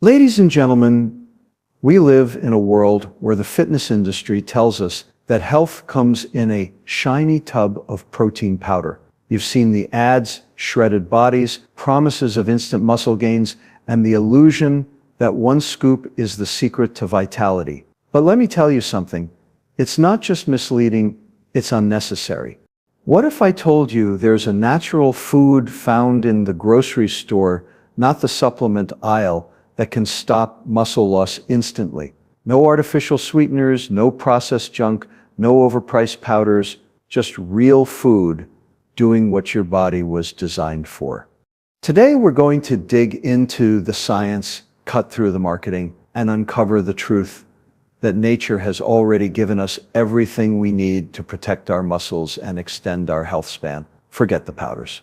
Ladies and gentlemen, we live in a world where the fitness industry tells us that health comes in a shiny tub of protein powder. You've seen the ads, shredded bodies, promises of instant muscle gains, and the illusion that one scoop is the secret to vitality. But let me tell you something. It's not just misleading, it's unnecessary. What if I told you there's a natural food found in the grocery store, not the supplement aisle, that can stop muscle loss instantly? No artificial sweeteners, no processed junk, no overpriced powders, just real food doing what your body was designed for. Today we're going to dig into the science, cut through the marketing, and uncover the truth that nature has already given us everything we need to protect our muscles and extend our health span. Forget the powders.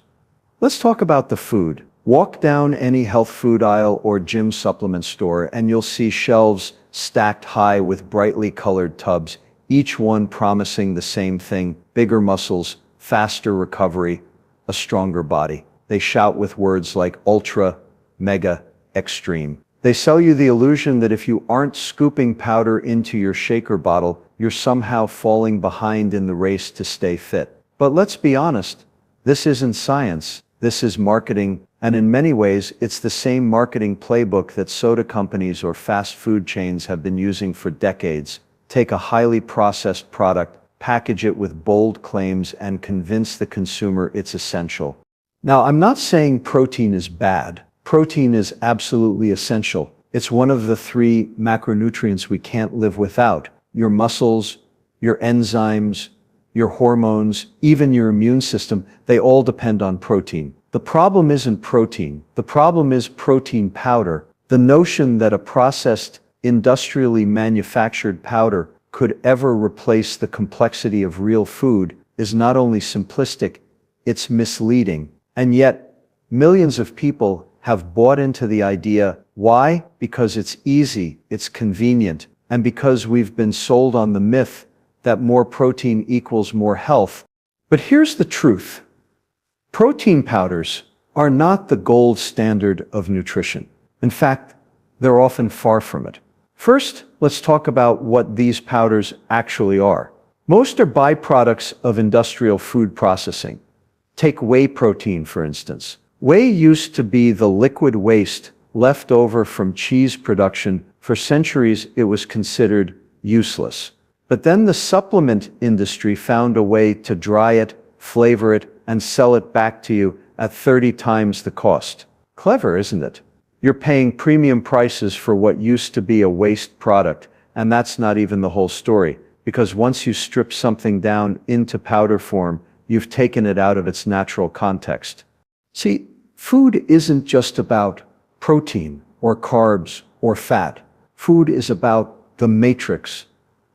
Let's talk about the food. Walk down any health food aisle or gym supplement store and you'll see shelves stacked high with brightly colored tubs, each one promising the same thing: bigger muscles, faster recovery, a stronger body. They shout with words like ultra, mega, extreme. They sell you the illusion that if you aren't scooping powder into your shaker bottle, you're somehow falling behind in the race to stay fit. But let's be honest, this isn't science, this is marketing. And in many ways, it's the same marketing playbook that soda companies or fast food chains have been using for decades. Take a highly processed product, package it with bold claims, and convince the consumer it's essential. Now, I'm not saying protein is bad. Protein is absolutely essential. It's one of the 3 macronutrients we can't live without. Your muscles, your enzymes, your hormones, even your immune system, they all depend on protein. The problem isn't protein. The problem is protein powder. The notion that a processed, industrially manufactured powder could ever replace the complexity of real food is not only simplistic, it's misleading. And yet, millions of people have bought into the idea. Why? Because it's easy, it's convenient, and because we've been sold on the myth that more protein equals more health. But here's the truth. Protein powders are not the gold standard of nutrition. In fact, they're often far from it. First, let's talk about what these powders actually are. Most are byproducts of industrial food processing. Take whey protein, for instance. Whey used to be the liquid waste left over from cheese production. For centuries, it was considered useless. But then the supplement industry found a way to dry it, flavor it, and sell it back to you at 30 times the cost. Clever, isn't it? You're paying premium prices for what used to be a waste product, and that's not even the whole story, because once you strip something down into powder form, you've taken it out of its natural context. See, food isn't just about protein or carbs or fat. Food is about the matrix,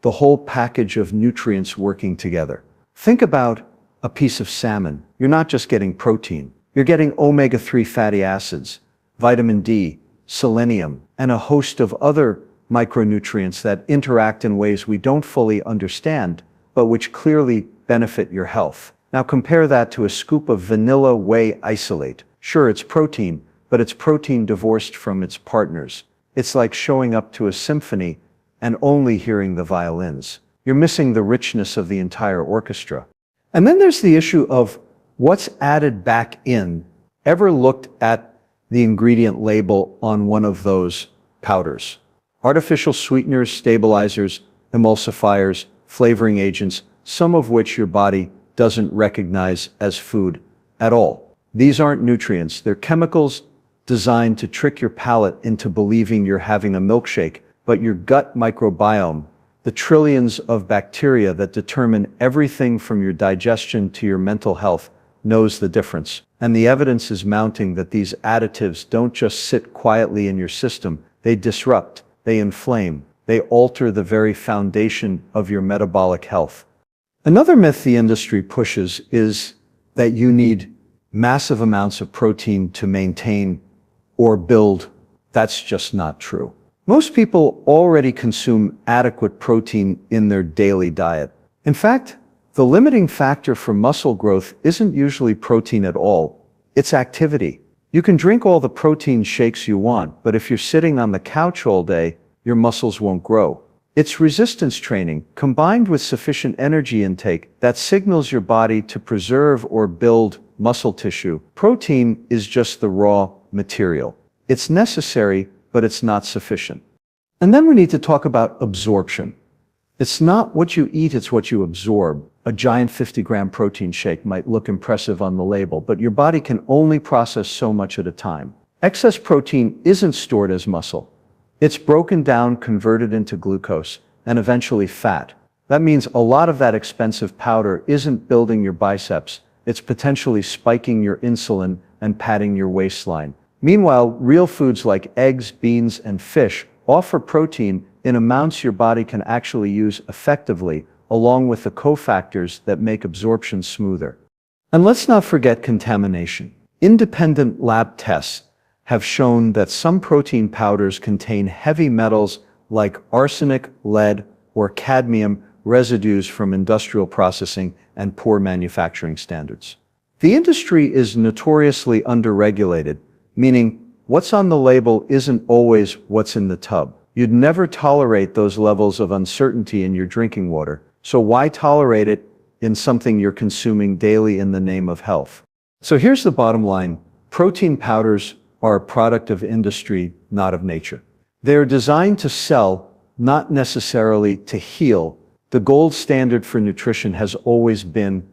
the whole package of nutrients working together. Think about a piece of salmon. You're not just getting protein. You're getting omega-3 fatty acids, vitamin D, selenium, and a host of other micronutrients that interact in ways we don't fully understand, but which clearly benefit your health. Now compare that to a scoop of vanilla whey isolate. Sure, it's protein, but it's protein divorced from its partners. It's like showing up to a symphony and only hearing the violins. You're missing the richness of the entire orchestra. And then there's the issue of what's added back in. Ever looked at the ingredient label on one of those powders? Artificial sweeteners, stabilizers, emulsifiers, flavoring agents, some of which your body doesn't recognize as food at all. These aren't nutrients, they're chemicals designed to trick your palate into believing you're having a milkshake, but your gut microbiome, the trillions of bacteria that determine everything from your digestion to your mental health, knows the difference. And the evidence is mounting that these additives don't just sit quietly in your system, they disrupt, they inflame, they alter the very foundation of your metabolic health. Another myth the industry pushes is that you need massive amounts of protein to maintain or build. That's just not true. Most people already consume adequate protein in their daily diet. In fact, the limiting factor for muscle growth isn't usually protein at all. It's activity. You can drink all the protein shakes you want, but if you're sitting on the couch all day, your muscles won't grow. It's resistance training, combined with sufficient energy intake, that signals your body to preserve or build muscle tissue. Protein is just the raw material. It's necessary, but it's not sufficient. And then we need to talk about absorption. It's not what you eat, it's what you absorb. A giant 50-gram protein shake might look impressive on the label, but your body can only process so much at a time. Excess protein isn't stored as muscle. It's broken down, converted into glucose, and eventually fat. That means a lot of that expensive powder isn't building your biceps, it's potentially spiking your insulin and padding your waistline. Meanwhile, real foods like eggs, beans, and fish offer protein in amounts your body can actually use effectively, along with the cofactors that make absorption smoother. And let's not forget contamination. Independent lab tests have shown that some protein powders contain heavy metals like arsenic, lead, or cadmium residues from industrial processing and poor manufacturing standards. The industry is notoriously underregulated, meaning what's on the label isn't always what's in the tub. You'd never tolerate those levels of uncertainty in your drinking water, so why tolerate it in something you're consuming daily in the name of health? So here's the bottom line. Protein powders are a product of industry, not of nature. They're designed to sell, not necessarily to heal. The gold standard for nutrition has always been,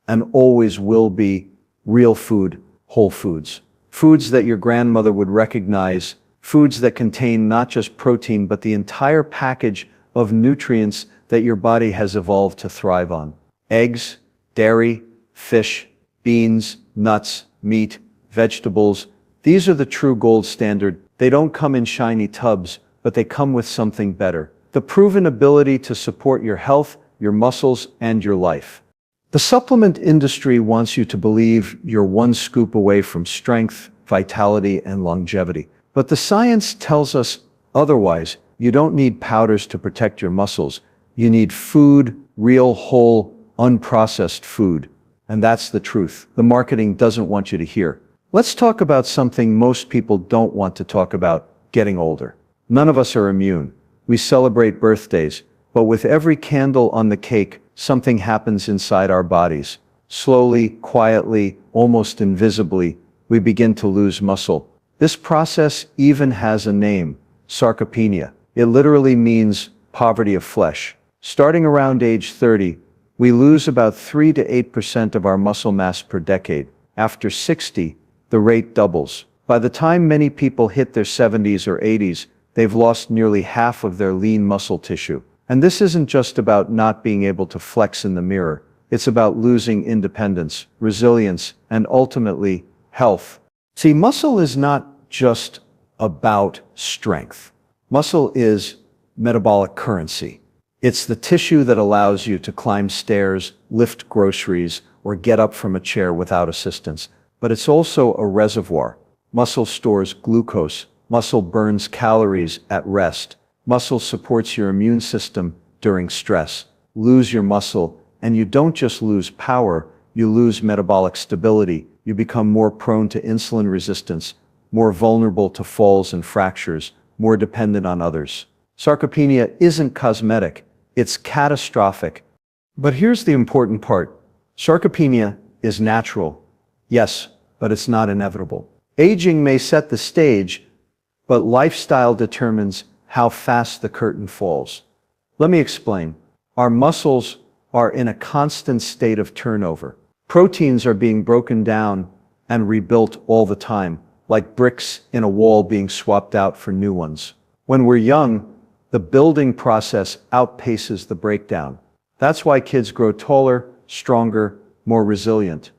and always will be, real food, whole foods. Foods that your grandmother would recognize, foods that contain not just protein but the entire package of nutrients that your body has evolved to thrive on. Eggs, dairy, fish, beans, nuts, meat, vegetables. These are the true gold standard. They don't come in shiny tubs, but they come with something better. The proven ability to support your health, your muscles, and your life. The supplement industry wants you to believe you're one scoop away from strength, vitality, and longevity. But the science tells us otherwise. You don't need powders to protect your muscles. You need food, real, whole, unprocessed food. And that's the truth. The marketing doesn't want you to hear. Let's talk about something most people don't want to talk about: getting older. None of us are immune. We celebrate birthdays, but with every candle on the cake, something happens inside our bodies. Slowly, quietly, almost invisibly, we begin to lose muscle. This process even has a name: sarcopenia. It literally means poverty of flesh. Starting around age 30, we lose about 3 to 8% of our muscle mass per decade. After 60, the rate doubles. By the time many people hit their 70s or 80s, they've lost nearly half of their lean muscle tissue. And this isn't just about not being able to flex in the mirror. It's about losing independence, resilience, and ultimately, health. See, muscle is not just about strength. Muscle is metabolic currency. It's the tissue that allows you to climb stairs, lift groceries, or get up from a chair without assistance. But it's also a reservoir. Muscle stores glucose. Muscle burns calories at rest. Muscle supports your immune system during stress. Lose your muscle, and you don't just lose power, you lose metabolic stability. You become more prone to insulin resistance, more vulnerable to falls and fractures, more dependent on others. Sarcopenia isn't cosmetic, it's catastrophic. But here's the important part. Sarcopenia is natural, yes, but it's not inevitable. Aging may set the stage, but lifestyle determines how fast the curtain falls. Let me explain. Our muscles are in a constant state of turnover. Proteins are being broken down and rebuilt all the time, like bricks in a wall being swapped out for new ones. When we're young, the building process outpaces the breakdown. That's why kids grow taller, stronger, more resilient.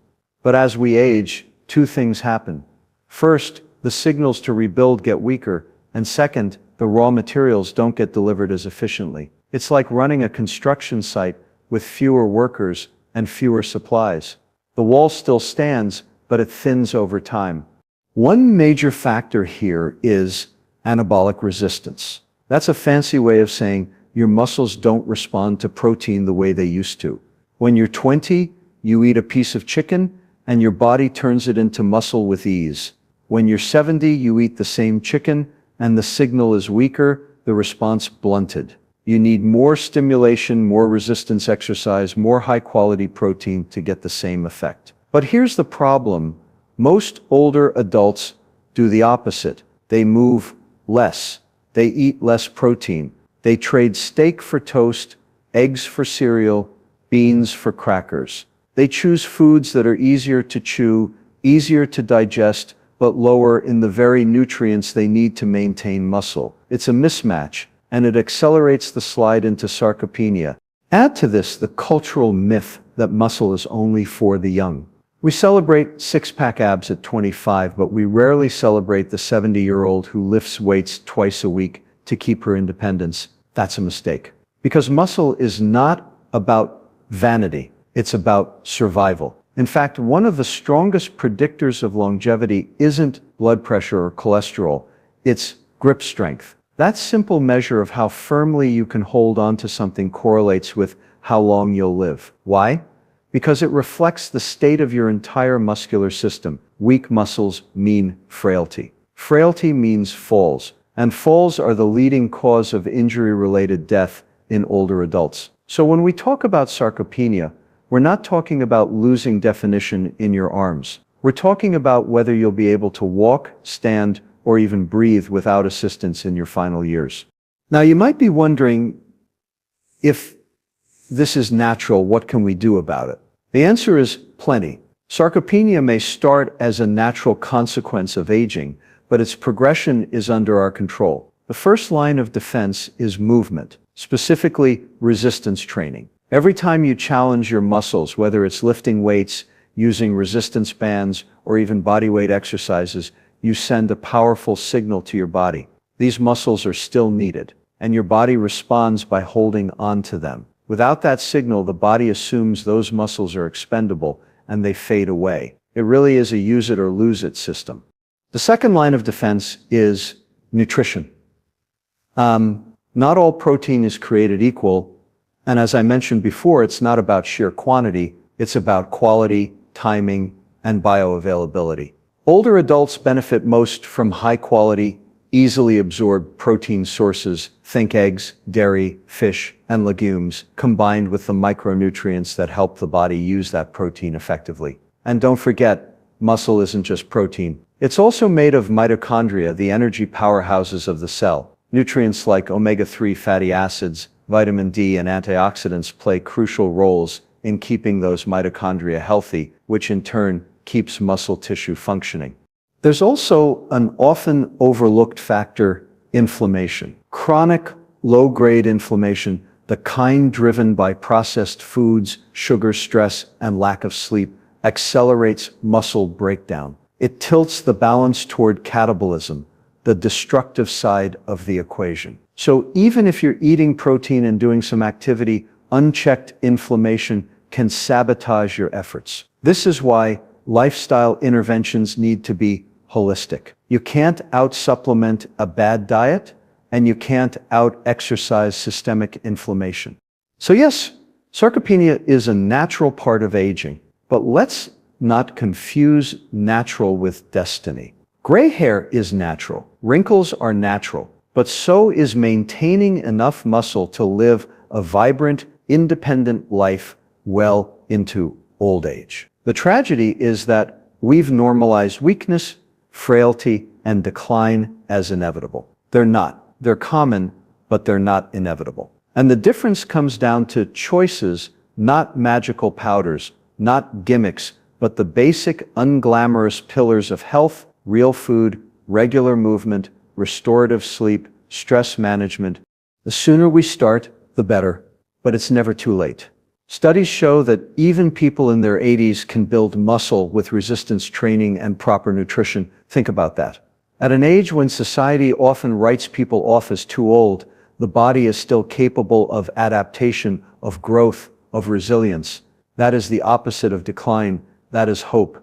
But as we age, two things happen. First, the signals to rebuild get weaker, and second, the raw materials don't get delivered as efficiently. It's like running a construction site with fewer workers and fewer supplies. The wall still stands, but it thins over time. One major factor here is anabolic resistance. That's a fancy way of saying your muscles don't respond to protein the way they used to. When you're 20, you eat a piece of chicken, and your body turns it into muscle with ease. When you're 70, you eat the same chicken, and the signal is weaker, the response blunted. You need more stimulation, more resistance exercise, more high-quality protein to get the same effect. But here's the problem. Most older adults do the opposite. They move less. They eat less protein. They trade steak for toast, eggs for cereal, beans for crackers. They choose foods that are easier to chew, easier to digest, but lower in the very nutrients they need to maintain muscle. It's a mismatch, and it accelerates the slide into sarcopenia. Add to this the cultural myth that muscle is only for the young. We celebrate six-pack abs at 25, but we rarely celebrate the 70-year-old who lifts weights twice a week to keep her independence. That's a mistake. Because muscle is not about vanity, it's about survival. In fact, one of the strongest predictors of longevity isn't blood pressure or cholesterol, it's grip strength. That simple measure of how firmly you can hold on to something correlates with how long you'll live. Why? Because it reflects the state of your entire muscular system. Weak muscles mean frailty. Frailty means falls, and falls are the leading cause of injury-related death in older adults. So when we talk about sarcopenia, we're not talking about losing definition in your arms. We're talking about whether you'll be able to walk, stand, or even breathe without assistance in your final years. Now, you might be wondering, if this is natural, what can we do about it? The answer is plenty. Sarcopenia may start as a natural consequence of aging, but its progression is under our control. The first line of defense is movement, specifically resistance training. Every time you challenge your muscles, whether it's lifting weights, using resistance bands, or even bodyweight exercises, you send a powerful signal to your body. These muscles are still needed, and your body responds by holding on to them. Without that signal, the body assumes those muscles are expendable, and they fade away. It really is a use it or lose it system. The second line of defense is nutrition. Not all protein is created equal. And as I mentioned before, it's not about sheer quantity, it's about quality, timing, and bioavailability. Older adults benefit most from high-quality, easily absorbed protein sources, think eggs, dairy, fish, and legumes, combined with the micronutrients that help the body use that protein effectively. And don't forget, muscle isn't just protein. It's also made of mitochondria, the energy powerhouses of the cell. Nutrients like omega-3 fatty acids, vitamin D, and antioxidants play crucial roles in keeping those mitochondria healthy, which in turn keeps muscle tissue functioning. There's also an often overlooked factor, inflammation. Chronic, low-grade inflammation, the kind driven by processed foods, sugar, stress, and lack of sleep, accelerates muscle breakdown. It tilts the balance toward catabolism, the destructive side of the equation. So even if you're eating protein and doing some activity, unchecked inflammation can sabotage your efforts. This is why lifestyle interventions need to be holistic. You can't out-supplement a bad diet, and you can't out-exercise systemic inflammation. So yes, sarcopenia is a natural part of aging, but let's not confuse natural with destiny. Gray hair is natural, wrinkles are natural, but so is maintaining enough muscle to live a vibrant, independent life well into old age. The tragedy is that we've normalized weakness, frailty, and decline as inevitable. They're not. They're common, but they're not inevitable. And the difference comes down to choices, not magical powders, not gimmicks, but the basic, unglamorous pillars of health: real food, regular movement, restorative sleep, stress management. The sooner we start, the better, but it's never too late. Studies show that even people in their 80s can build muscle with resistance training and proper nutrition. Think about that. At an age when society often writes people off as too old, the body is still capable of adaptation, of growth, of resilience. That is the opposite of decline. That is hope.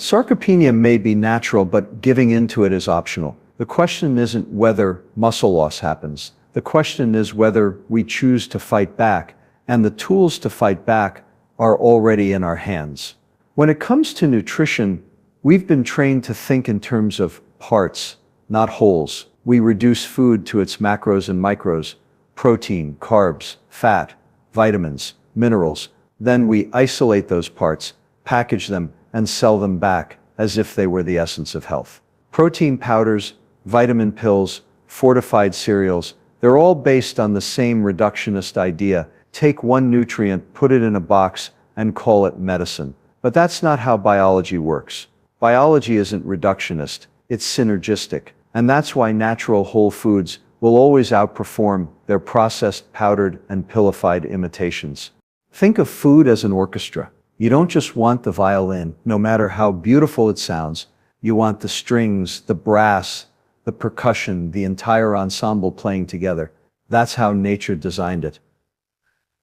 Sarcopenia may be natural, but giving into it is optional. The question isn't whether muscle loss happens. The question is whether we choose to fight back, and the tools to fight back are already in our hands. When it comes to nutrition, We've been trained to think in terms of parts, not wholes. We reduce food to its macros and micros: protein, carbs, fat, vitamins, minerals. Then we isolate those parts, package them, and sell them back as if they were the essence of health. Protein powders, vitamin pills, fortified cereals, they're all based on the same reductionist idea. Take one nutrient, put it in a box, and call it medicine. But that's not how biology works. Biology isn't reductionist, it's synergistic. And that's why natural whole foods will always outperform their processed, powdered, and pillified imitations. Think of food as an orchestra. You don't just want the violin, no matter how beautiful it sounds. You want the strings, the brass, the percussion, the entire ensemble playing together. That's how nature designed it.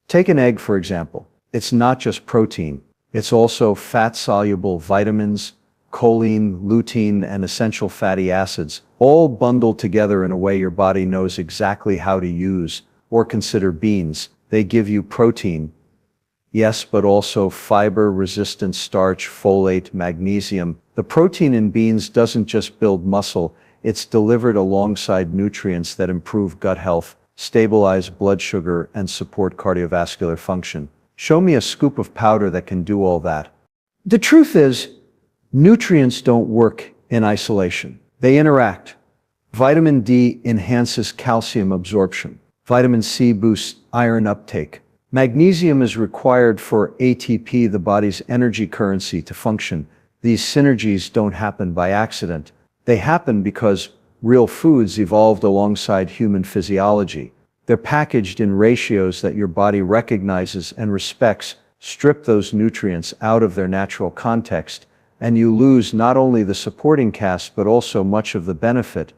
Take an egg, for example. It's not just protein. It's also fat-soluble vitamins, choline, lutein, and essential fatty acids, all bundled together in a way your body knows exactly how to use. Or consider beans. They give you protein, yes, but also fiber, resistant starch, folate, magnesium. The protein in beans doesn't just build muscle, it's delivered alongside nutrients that improve gut health, stabilize blood sugar, and support cardiovascular function. Show me a scoop of powder that can do all that. The truth is, nutrients don't work in isolation. They interact. Vitamin D enhances calcium absorption. Vitamin C boosts iron uptake. Magnesium is required for ATP, the body's energy currency, to function. These synergies don't happen by accident. They happen because real foods evolved alongside human physiology. They're packaged in ratios that your body recognizes and respects. Strip those nutrients out of their natural context, and you lose not only the supporting cast but also much of the benefit.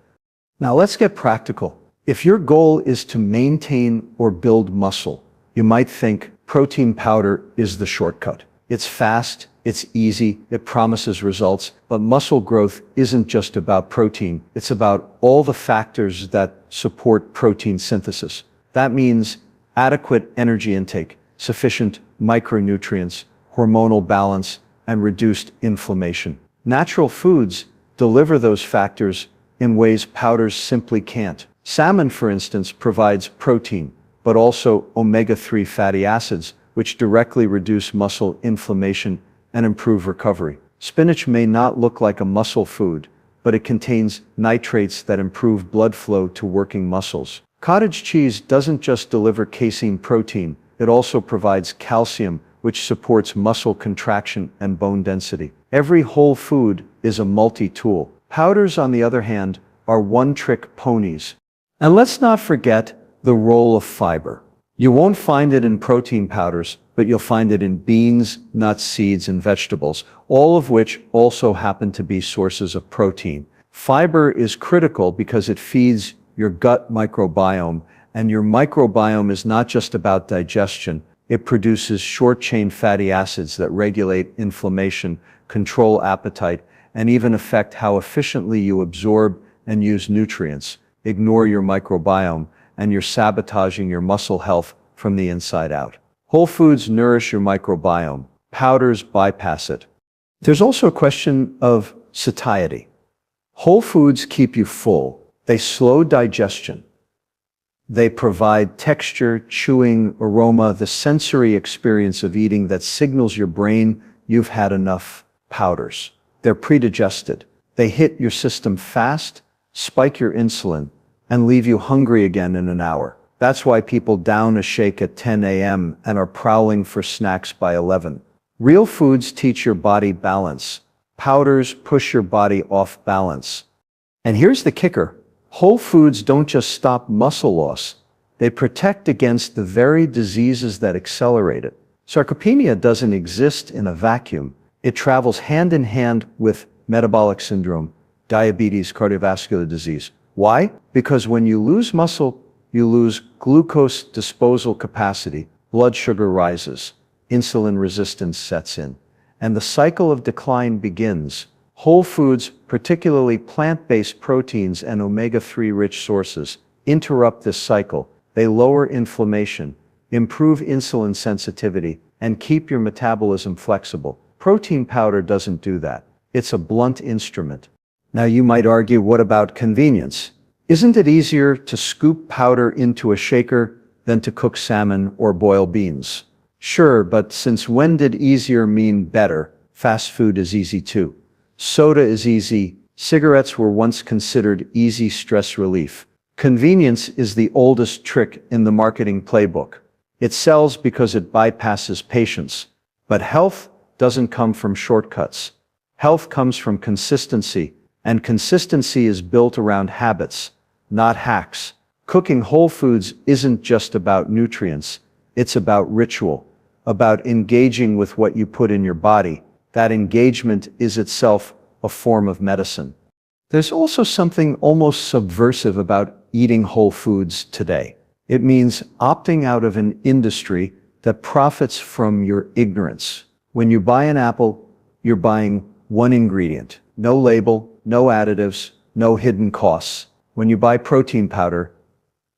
Now let's get practical. If your goal is to maintain or build muscle, you might think protein powder is the shortcut. It's fast, it's easy, it promises results, but muscle growth isn't just about protein. It's about all the factors that support protein synthesis. That means adequate energy intake, sufficient micronutrients, hormonal balance, and reduced inflammation. Natural foods deliver those factors in ways powders simply can't. Salmon, for instance, provides protein, but also omega-3 fatty acids, which directly reduce muscle inflammation and improve recovery. Spinach may not look like a muscle food, but it contains nitrates that improve blood flow to working muscles. Cottage cheese doesn't just deliver casein protein, it also provides calcium, which supports muscle contraction and bone density. Every whole food is a multi-tool. Powders, on the other hand, are one-trick ponies. And let's not forget the role of fiber. You won't find it in protein powders, but you'll find it in beans, nuts, seeds, and vegetables, all of which also happen to be sources of protein. Fiber is critical because it feeds your gut microbiome, and your microbiome is not just about digestion. It produces short-chain fatty acids that regulate inflammation, control appetite, and even affect how efficiently you absorb and use nutrients. Ignore your microbiome, and you're sabotaging your muscle health from the inside out. Whole foods nourish your microbiome. Powders bypass it. There's also a question of satiety. Whole foods keep you full. They slow digestion. They provide texture, chewing, aroma, the sensory experience of eating that signals your brain you've had enough. Powders. They're pre-digested. They hit your system fast, spike your insulin, and leave you hungry again in an hour. That's why people down a shake at 10 a.m. and are prowling for snacks by 11. Real foods teach your body balance. Powders push your body off balance. And here's the kicker. Whole foods don't just stop muscle loss. They protect against the very diseases that accelerate it. Sarcopenia doesn't exist in a vacuum. It travels hand in hand with metabolic syndrome, diabetes, cardiovascular disease. Why? Because when you lose muscle, you lose glucose disposal capacity, blood sugar rises, insulin resistance sets in, and the cycle of decline begins. Whole foods, particularly plant-based proteins and omega-3 rich sources, interrupt this cycle. They lower inflammation, improve insulin sensitivity, and keep your metabolism flexible. Protein powder doesn't do that. It's a blunt instrument. Now you might argue, what about convenience? Isn't it easier to scoop powder into a shaker than to cook salmon or boil beans? Sure, but since when did easier mean better? Fast food is easy too. Soda is easy. Cigarettes were once considered easy stress relief. Convenience is the oldest trick in the marketing playbook. It sells because it bypasses patience. But health doesn't come from shortcuts. Health comes from consistency, and consistency is built around habits, not hacks. Cooking whole foods isn't just about nutrients. It's about ritual, about engaging with what you put in your body. That engagement is itself a form of medicine. There's also something almost subversive about eating whole foods today. It means opting out of an industry that profits from your ignorance. When you buy an apple, you're buying one ingredient. No label, no additives, no hidden costs. When you buy protein powder,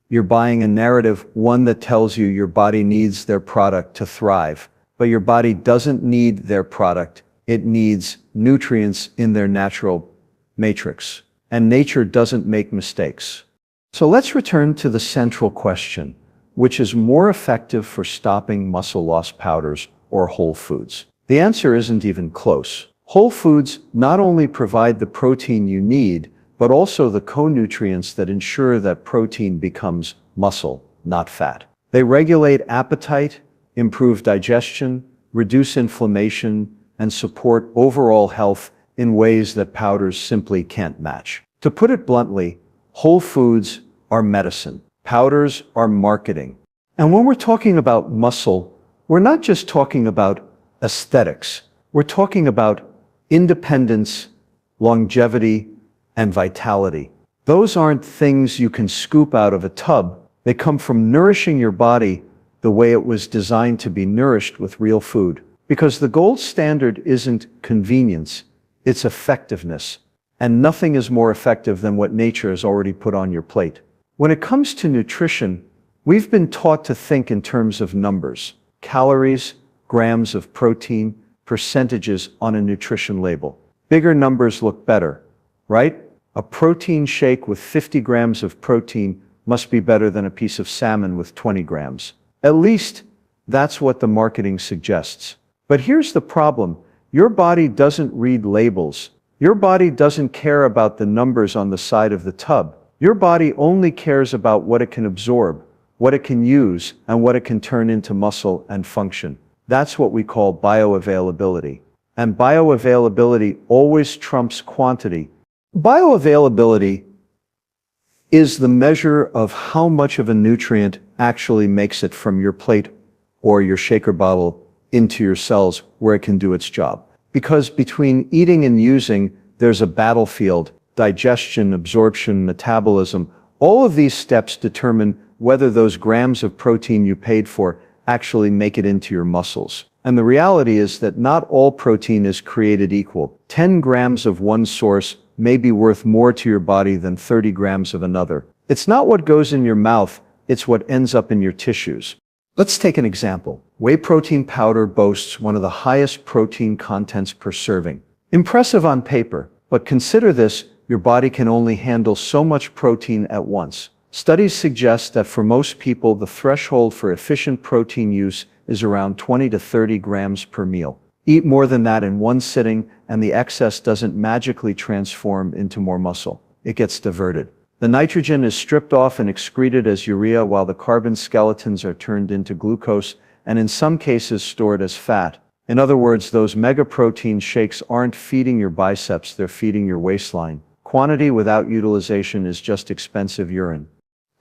you're buying a narrative, one that tells you your body needs their product to thrive. But your body doesn't need their product. It needs nutrients in their natural matrix. And nature doesn't make mistakes. So let's return to the central question, which is more effective for stopping muscle loss, powders or whole foods? The answer isn't even close. Whole foods not only provide the protein you need, but also the co-nutrients that ensure that protein becomes muscle, not fat. They regulate appetite, improve digestion, reduce inflammation, and support overall health in ways that powders simply can't match. To put it bluntly, whole foods are medicine. Powders are marketing. And when we're talking about muscle, we're not just talking about aesthetics. We're talking about independence, longevity, and vitality. Those aren't things you can scoop out of a tub. They come from nourishing your body the way it was designed to be nourished with real food. Because the gold standard isn't convenience, it's effectiveness. And nothing is more effective than what nature has already put on your plate. When it comes to nutrition, we've been taught to think in terms of numbers, calories, grams of protein, percentages on a nutrition label. Bigger numbers look better, right? A protein shake with 50 grams of protein must be better than a piece of salmon with 20 grams. At least that's what the marketing suggests. But here's the problem. Your body doesn't read labels. Your body doesn't care about the numbers on the side of the tub. Your body only cares about what it can absorb, what it can use, and what it can turn into muscle and function. That's what we call bioavailability. And bioavailability always trumps quantity. Bioavailability is the measure of how much of a nutrient actually makes it from your plate or your shaker bottle into your cells where it can do its job. Because between eating and using, there's a battlefield: digestion, absorption, metabolism. All of these steps determine whether those grams of protein you paid for actually make it into your muscles. And the reality is that not all protein is created equal. 10 grams of one source may be worth more to your body than 30 grams of another. It's not what goes in your mouth, it's what ends up in your tissues. Let's take an example. Whey protein powder boasts one of the highest protein contents per serving. Impressive on paper, but consider this: your body can only handle so much protein at once. Studies suggest that for most people, the threshold for efficient protein use is around 20 to 30 grams per meal. Eat more than that in one sitting, and the excess doesn't magically transform into more muscle. It gets diverted. The nitrogen is stripped off and excreted as urea, while the carbon skeletons are turned into glucose and in some cases stored as fat. In other words, those mega protein shakes aren't feeding your biceps, they're feeding your waistline. Quantity without utilization is just expensive urine.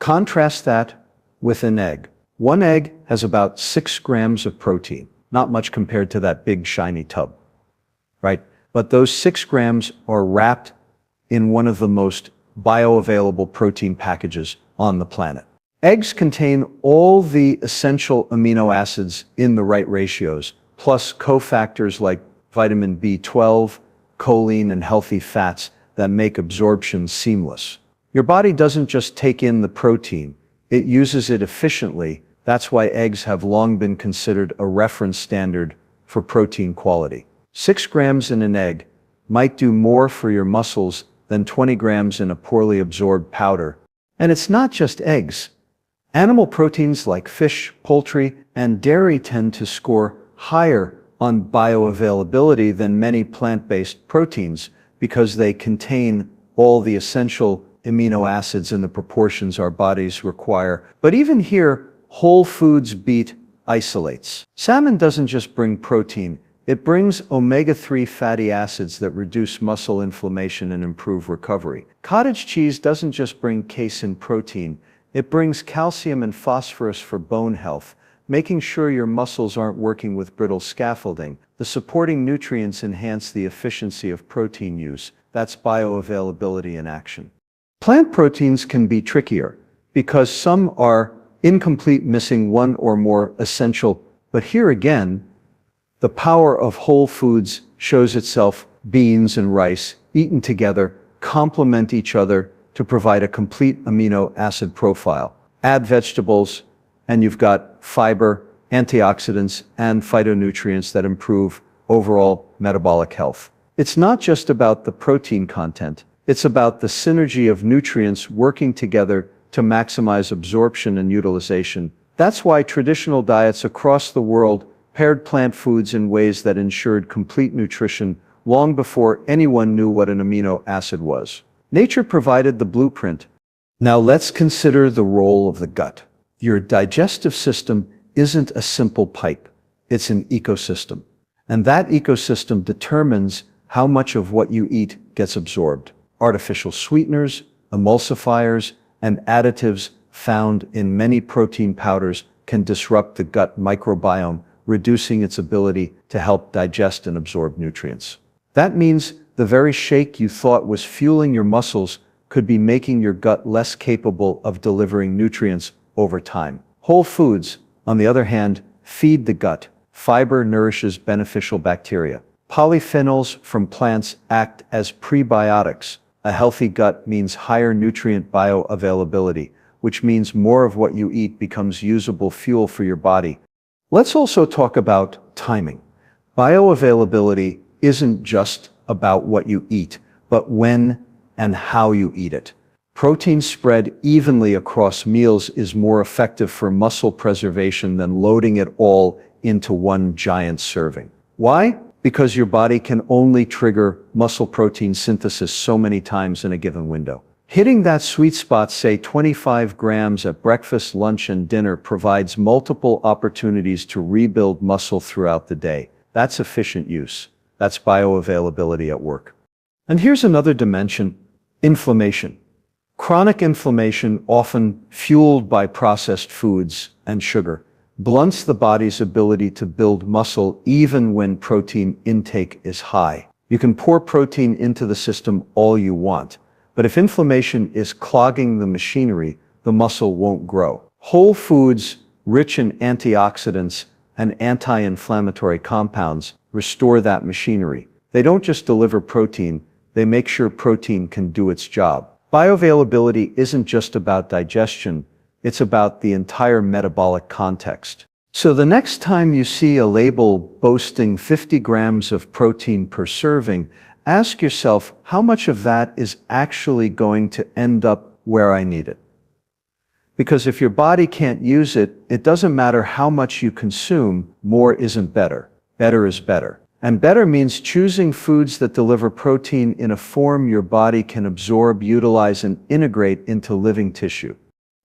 Contrast that with an egg. One egg has about 6 grams of protein. Not much compared to that big shiny tub, right? But those 6 grams are wrapped in one of the most bioavailable protein packages on the planet. Eggs contain all the essential amino acids in the right ratios, plus cofactors like vitamin B12, choline, and healthy fats that make absorption seamless. Your body doesn't just take in the protein, it uses it efficiently. That's why eggs have long been considered a reference standard for protein quality. 6 grams in an egg might do more for your muscles than 20 grams in a poorly absorbed powder. And it's not just eggs. Animal proteins like fish, poultry, and dairy tend to score higher on bioavailability than many plant-based proteins because they contain all the essential amino acids in the proportions our bodies require. But even here, whole foods beat isolates. Salmon doesn't just bring protein, it brings omega-3 fatty acids that reduce muscle inflammation and improve recovery. Cottage cheese doesn't just bring casein protein, it brings calcium and phosphorus for bone health, making sure your muscles aren't working with brittle scaffolding. The supporting nutrients enhance the efficiency of protein use. That's bioavailability in action. Plant proteins can be trickier because some are incomplete, missing one or more essential. But here again, the power of whole foods shows itself. Beans and rice, eaten together, complement each other to provide a complete amino acid profile. Add vegetables, and you've got fiber, antioxidants, and phytonutrients that improve overall metabolic health. It's not just about the protein content, it's about the synergy of nutrients working together to maximize absorption and utilization. That's why traditional diets across the world paired plant foods in ways that ensured complete nutrition long before anyone knew what an amino acid was. Nature provided the blueprint. Now let's consider the role of the gut. Your digestive system isn't a simple pipe, it's an ecosystem. And that ecosystem determines how much of what you eat gets absorbed. Artificial sweeteners, emulsifiers, and additives found in many protein powders can disrupt the gut microbiome, reducing its ability to help digest and absorb nutrients. That means the very shake you thought was fueling your muscles could be making your gut less capable of delivering nutrients over time. Whole foods, on the other hand, feed the gut. Fiber nourishes beneficial bacteria. Polyphenols from plants act as prebiotics. A healthy gut means higher nutrient bioavailability, which means more of what you eat becomes usable fuel for your body. Let's also talk about timing. Bioavailability isn't just about what you eat, but when and how you eat it. Protein spread evenly across meals is more effective for muscle preservation than loading it all into one giant serving. Why? Because your body can only trigger muscle protein synthesis so many times in a given window. Hitting that sweet spot, say 25 grams at breakfast, lunch, and dinner, provides multiple opportunities to rebuild muscle throughout the day. That's efficient use. That's bioavailability at work. And here's another dimension: inflammation. Chronic inflammation, often fueled by processed foods and sugar, blunts the body's ability to build muscle even when protein intake is high. You can pour protein into the system all you want, but if inflammation is clogging the machinery, the muscle won't grow. Whole foods, rich in antioxidants and anti-inflammatory compounds, restore that machinery. They don't just deliver protein, they make sure protein can do its job. Bioavailability isn't just about digestion, it's about the entire metabolic context. So the next time you see a label boasting 50 grams of protein per serving, ask yourself, how much of that is actually going to end up where I need it? Because if your body can't use it, it doesn't matter how much you consume, more isn't better. Better is better. And better means choosing foods that deliver protein in a form your body can absorb, utilize, and integrate into living tissue.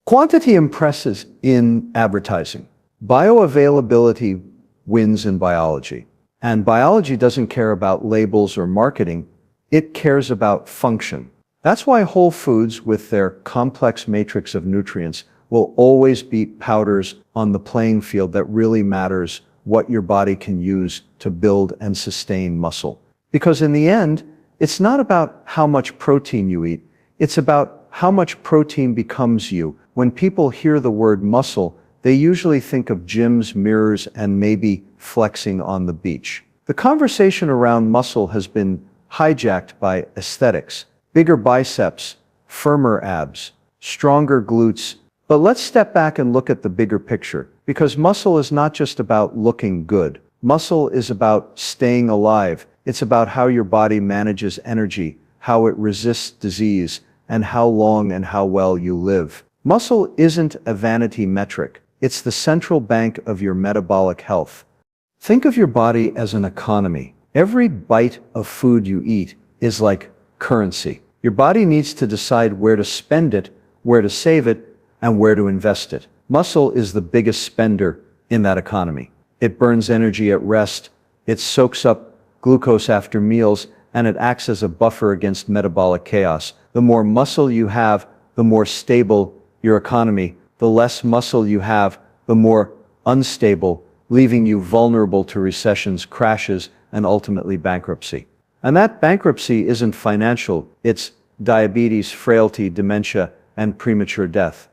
Quantity impresses in advertising. Bioavailability wins in biology. And biology doesn't care about labels or marketing, it cares about function. That's why whole foods, with their complex matrix of nutrients, will always beat powders on the playing field that really matters what your body can use to build and sustain muscle. Because in the end, it's not about how much protein you eat, it's about how much protein becomes you. When people hear the word muscle, they usually think of gyms, mirrors, and maybe flexing on the beach. The conversation around muscle has been hijacked by aesthetics. Bigger biceps, firmer abs, stronger glutes. But let's step back and look at the bigger picture, because muscle is not just about looking good. Muscle is about staying alive. It's about how your body manages energy, how it resists disease, and how long and how well you live. Muscle isn't a vanity metric. It's the central bank of your metabolic health. Think of your body as an economy. Every bite of food you eat is like currency. Your body needs to decide where to spend it, where to save it, and where to invest it. Muscle is the biggest spender in that economy. It burns energy at rest, it soaks up glucose after meals, and it acts as a buffer against metabolic chaos. The more muscle you have, the more stable your economy. The less muscle you have, the more unstable, leaving you vulnerable to recessions, crashes, and ultimately bankruptcy. And that bankruptcy isn't financial, it's diabetes, frailty, dementia, and premature death.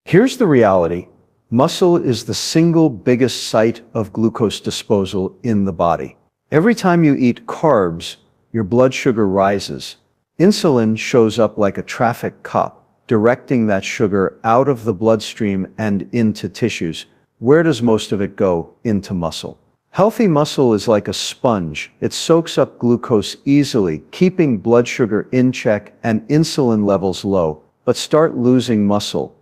Here's the reality. Muscle is the single biggest site of glucose disposal in the body. Every time you eat carbs, your blood sugar rises. Insulin shows up like a traffic cop, directing that sugar out of the bloodstream and into tissues. Where does most of it go? Into muscle. Healthy muscle is like a sponge. It soaks up glucose easily, keeping blood sugar in check and insulin levels low. But start losing muscle,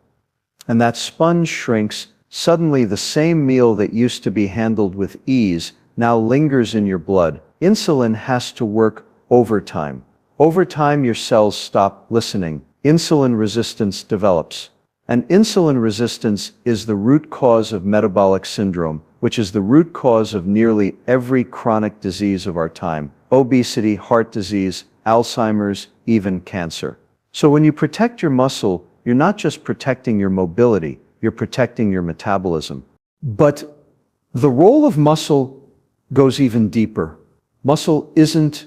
and that sponge shrinks. Suddenly the same meal that used to be handled with ease now lingers in your blood. Insulin has to work overtime. Over time, your cells stop listening. Insulin resistance develops. And insulin resistance is the root cause of metabolic syndrome, which is the root cause of nearly every chronic disease of our time: obesity, heart disease, Alzheimer's, even cancer. So when you protect your muscle, you're not just protecting your mobility, you're protecting your metabolism. But the role of muscle goes even deeper. Muscle isn't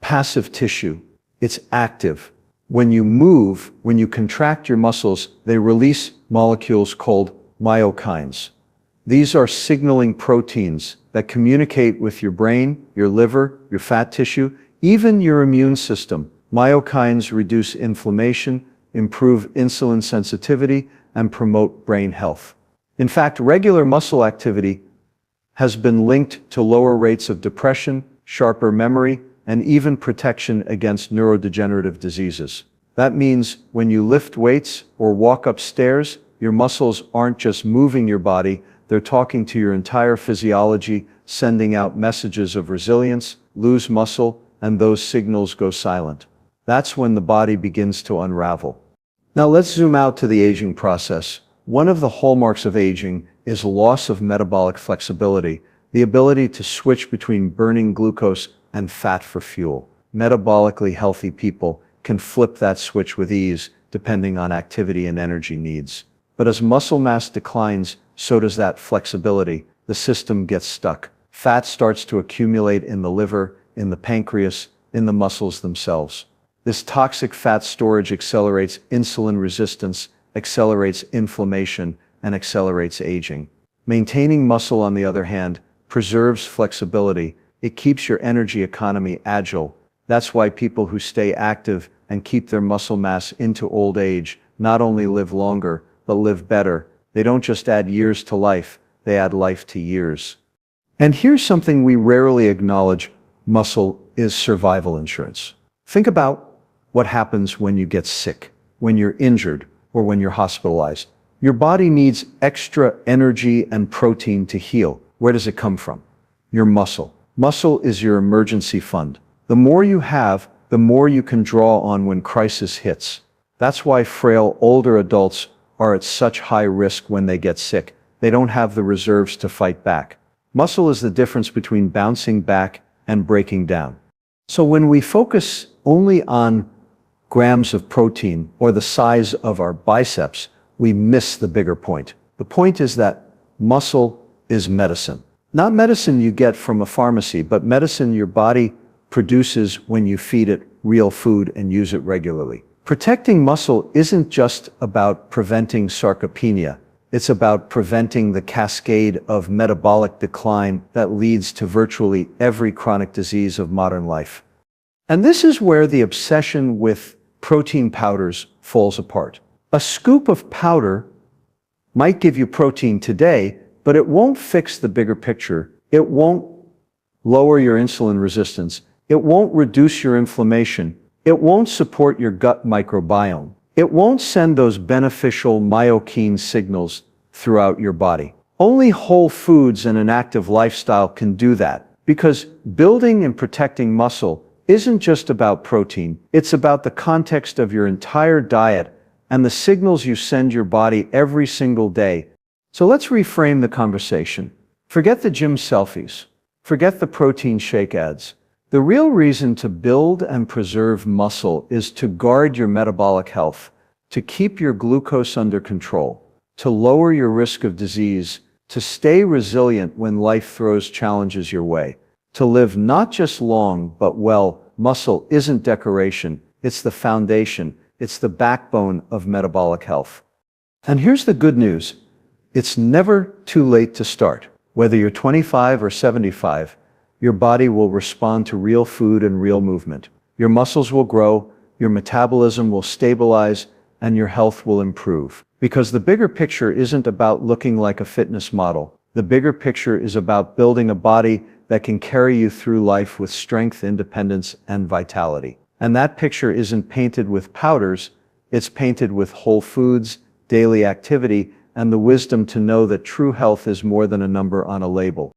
passive tissue, it's active. When you move, when you contract your muscles, they release molecules called myokines. These are signaling proteins that communicate with your brain, your liver, your fat tissue, even your immune system. Myokines reduce inflammation, improve insulin sensitivity, and promote brain health. In fact, regular muscle activity has been linked to lower rates of depression, sharper memory, and even protection against neurodegenerative diseases. That means when you lift weights or walk upstairs, your muscles aren't just moving your body, they're talking to your entire physiology, sending out messages of resilience. Lose muscle, and those signals go silent. That's when the body begins to unravel. Now let's zoom out to the aging process. One of the hallmarks of aging is loss of metabolic flexibility, the ability to switch between burning glucose and fat for fuel. Metabolically healthy people can flip that switch with ease, depending on activity and energy needs. But as muscle mass declines, so does that flexibility. The system gets stuck. Fat starts to accumulate in the liver, in the pancreas, in the muscles themselves. This toxic fat storage accelerates insulin resistance, accelerates inflammation, and accelerates aging. Maintaining muscle, on the other hand, preserves flexibility. It keeps your energy economy agile. That's why people who stay active and keep their muscle mass into old age not only live longer, but live better. They don't just add years to life, they add life to years. And here's something we rarely acknowledge: muscle is survival insurance. Think about what happens when you get sick, when you're injured, or when you're hospitalized. Your body needs extra energy and protein to heal. Where does it come from? Your muscle. Muscle is your emergency fund. The more you have, the more you can draw on when crisis hits. That's why frail older adults are at such high risk when they get sick. They don't have the reserves to fight back. Muscle is the difference between bouncing back and breaking down. So when we focus only on grams of protein or the size of our biceps, we miss the bigger point. The point is that muscle is medicine. Not medicine you get from a pharmacy, but medicine your body produces when you feed it real food and use it regularly. Protecting muscle isn't just about preventing sarcopenia. It's about preventing the cascade of metabolic decline that leads to virtually every chronic disease of modern life. And this is where the obsession with protein powders falls apart. A scoop of powder might give you protein today, but it won't fix the bigger picture. It won't lower your insulin resistance. It won't reduce your inflammation. It won't support your gut microbiome. It won't send those beneficial myokine signals throughout your body. Only whole foods and an active lifestyle can do that, because building and protecting muscle isn't just about protein, it's about the context of your entire diet and the signals you send your body every single day. So let's reframe the conversation. Forget the gym selfies. Forget the protein shake ads. The real reason to build and preserve muscle is to guard your metabolic health, to keep your glucose under control, to lower your risk of disease, to stay resilient when life throws challenges your way, to live not just long but well. Muscle isn't decoration, it's the foundation, it's the backbone of metabolic health. And here's the good news. It's never too late to start. Whether you're 25 or 75, your body will respond to real food and real movement. Your muscles will grow, your metabolism will stabilize, and your health will improve. Because the bigger picture isn't about looking like a fitness model. The bigger picture is about building a body that can carry you through life with strength, independence, and vitality. And that picture isn't painted with powders, it's painted with whole foods, daily activity, and the wisdom to know that true health is more than a number on a label.